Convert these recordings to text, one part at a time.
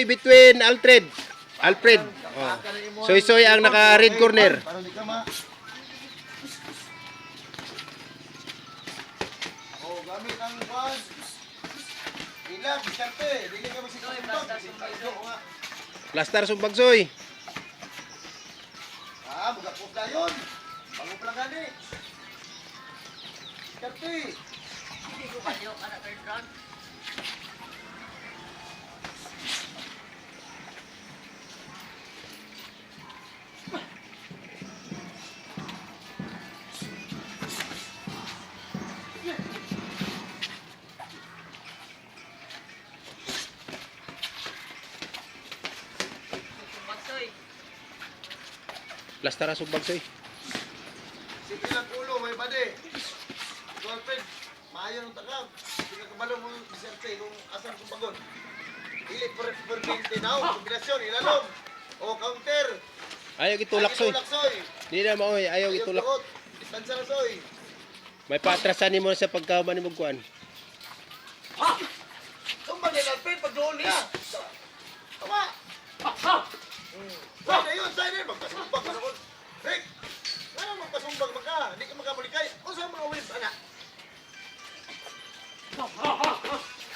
Between Alfred. Oh. Soy ang naka-red corner. Para di ka ma. Oh, gamit ang bag. Ilang, diskarte. Dili ka magsitumbag. Plaster sumbag soy. Magapos na yun. Bago pa lang gani. Diskarte. Hindi ko ba yung anak third round? Plaster sumbag soy. Sige lang ulo, may bade. Girlfriend, maayo ng takab. Hindi ka kabalo mo diskarte kung asan kong bagon. Dili per 20 now. Kombinasyon, ilalong. O counter. Ayaw gitulak soy. Soy. Di na mao ayaw gitulak. Distansya na soy. May paatrasan nimo sa pagkaman nimo kuan. Ha! Tumbang ni Girlfriend, pag-doon niya. Tama. Sa'yo na yun, sa'yo na yun. Magpasumbag ka naman. Rick! Ano magpasumbag ka? Hindi ka magkamulikay. O sa mga wins, anak?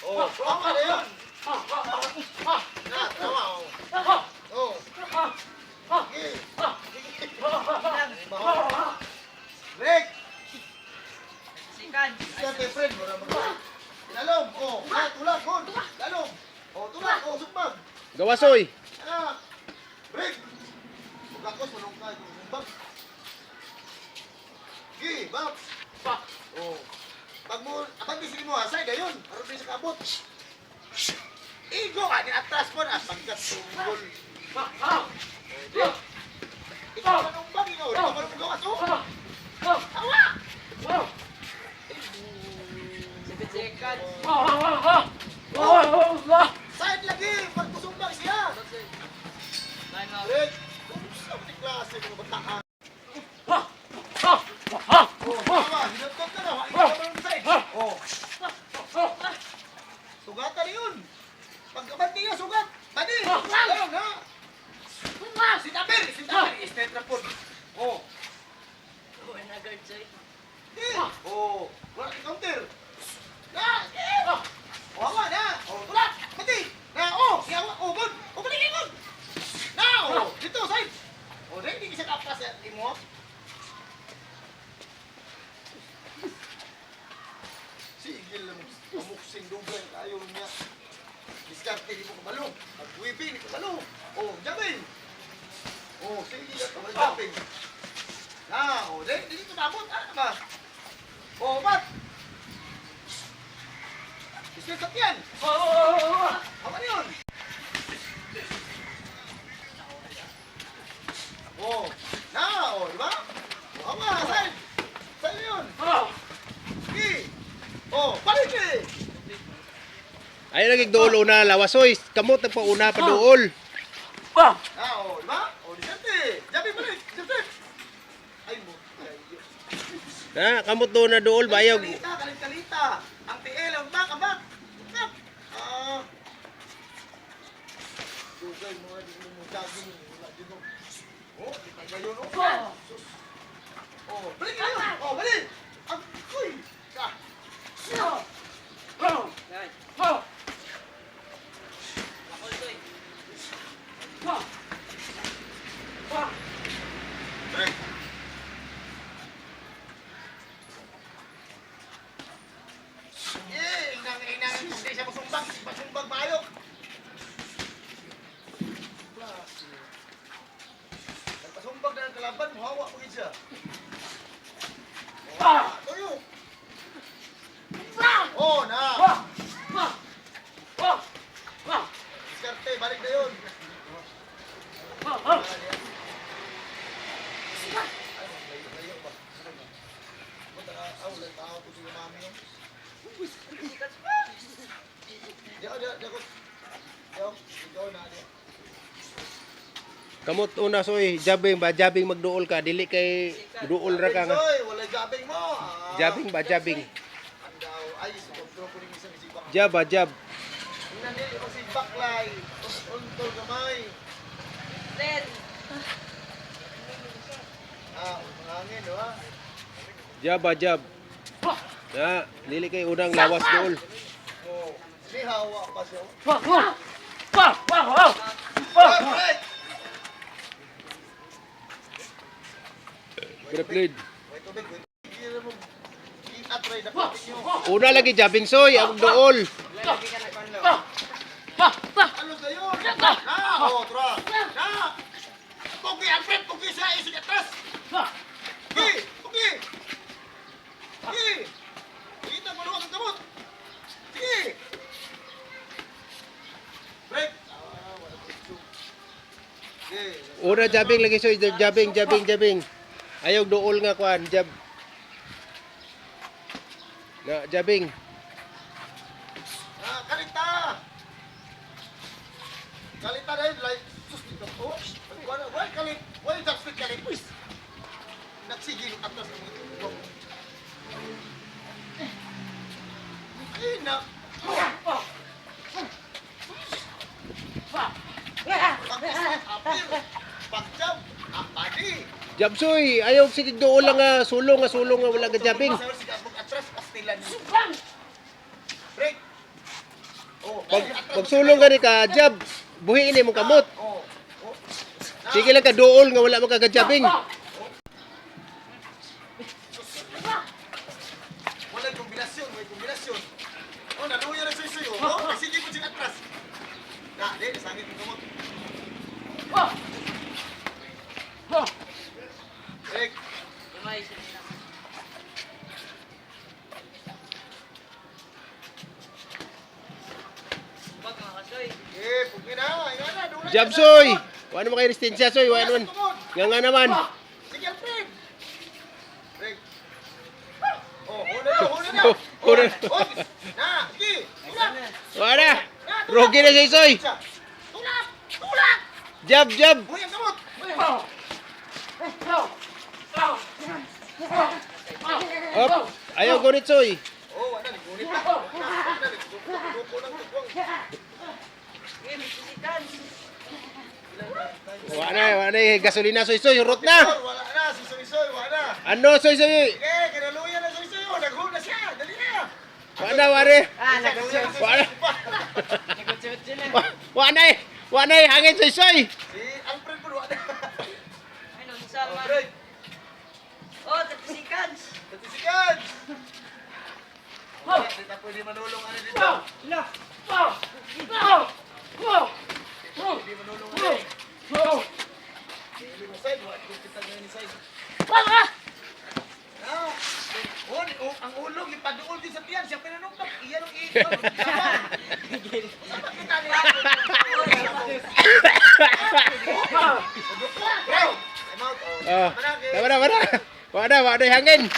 Oh, tama na yun. Na, tama. Oh. Sige. Rick! Sikan. Siyempre, friend, wala magkamulikay. Ilalom. Oh, tulak, good. Ilalom. Oh, tulak. Oh, sumbag. Gawa soy. Anak! Rick! Pagkakos, manong ka itong sumbag. Gi, bak! Bak! Oh. Pag bisigi mo, asay, gayon. Aron din sa kabot. Igo ka, atras mo na. Pagkat tunggol. Bak! Oh, di. Ikaw manong bag, ikaw. Ikaw manong gawas, oh. Tawa! Sikan. Side lagi! Pagkusumbag siya! Rick! Kumusta mo ni klase mo bataan? Oh, tama. Hinagkot ka na. Ikaw manong side. Oh. Sugatan yun. Pagkabanti niya, sugat. Badi! Ayun, ha? Sinabir! Istet na po. Oh. Uy, nagard soy. Oh. Wala kang counter. Na! Oh, hawa na! Oh, tulak! Bati! Na! Oh! Siyawa! Oh, good! Oh, balik good! Na! Oh! Dito, side! Oh, dahil hindi kasi kapas sa imo. Sigil lang. Pamuksing dugay. Ayaw niya. Diskarte, di mo kabalo. Pag-weaving, di kabalo. Oh, jabing! Oh, sige, kabalo jabing. Na! Oh, dahil hindi ko nabot. Ano ba? Oh, bat! Isipot yan! Hawa na yun! Oh! Na! Oh, diba? Hawa! Side! Side na yun! Sige! Oh! Balik eh! Ayaw naging duol una lawas soy. Kamot na pa una pa duol. Na! Oh, diba? Oh, disente! Jabi balik! Disente! Ay mo! Na kamot do na duol ba ayaw. Kalita! Ang TL, ang back, ang back! Dugay mo nga din mo jogging. Wala din mo. Oh, di pa gayon. Oh, balik ka yun! Oh, balik! Uy! Ka! Ako soy. Balik! Inang, hindi siya masumbag. Masumbag maayok. Nagpasumbag na ng kalaban, muhawa mo siya. Tuyo! Oh, na! Diskarte, balik na yun. Kamot una soy. Jabing ba jabing magduol ka dili kay duol ra ka nga. Wala jabing mo. Jabing ba jabing. Andaw ay subok ko ning isang sibak. Jab ba jab. Nandili ko si baklay. Untol gamay. Red. Hangin, no ha? Jab, jab. Na, dili kay unang lawas dool. Oh. Si hawa pa siya. Right! Grappled. Wait, tubig, wait. Hindi mo i-atry na pati nyo. Una lagi jabbing soy, ang dool. Ano sa'yo? Na! Oh, tra! Na! Tugi, Alfred! Tugi siya! Isig atras! Tugi! Tugi! Tugi! Kita mo luwag ang gamot! Sige! Break! Wala picture. Sige. Una jabbing lagi soy, jabbing. Ayaw dool nga kuan, jab. Na jabbing. Kalita! Kalita na yun, like, sus, dito. Oh, why kalit? Why just speak kalit? Nagsigil atas ng mga ito. Ay, na. Pag-jump, padi. Jab soy, ayaw sige dool lang nga sulong nga wala ka jabbing. Atras, pastilan. Break. Oh, Pag sulong ka ni ka jab, buhi ini mo kamot. Oh. Oh. Sige lang ka dool nga wala mo ka jabbing. Wala kombinasyon, may kombinasyon. Oh, naluya na suyo. Oh, sige ko sing atras. Na, di, sangit mo kamot. Break. Gamay sa nila. Wag mga kasoy. Eh, pugi na. Inga na, doon na. Jab soy. Wala mo kay resistensya soy, wala naman. Nga naman. Sige, Alfred. Break. Oh, huna na. Oh, huna na. Oh, na, sige. Tulak. Wala. Rogi na soy soy. Tulak. Tulak. Jab. Buhay ang gamot. Up. Ayaw gunit soy. Oh, wala, ngunit na. Wala, nagdupo ng tugwang. Eh, may sisikan. Wala gasolina soy soy, hurot na. Wala na, si Soy-Soy, wala na. Ano soy soy? Sige, kinaluya na Soy-Soy. Oh, naghuna siya. Dali na. Wala wala. Wala. Nagutsi-utsi na. Wala hangin soy soy. Si Alfred po, wala. Ay, nung salman. Alfred, Oh, tatisikan. natisikan. Hindi na pwede manulong ano dito. Hindi manulong ano. Hindi mo side, wala kung kita ngayon ni side. Ang ulog, ipaduol din sa tiyan. Siya pinanungkap. Iyan ang iyon. Sama kita niya. Bro, I'm out. Oh. Wala hangin.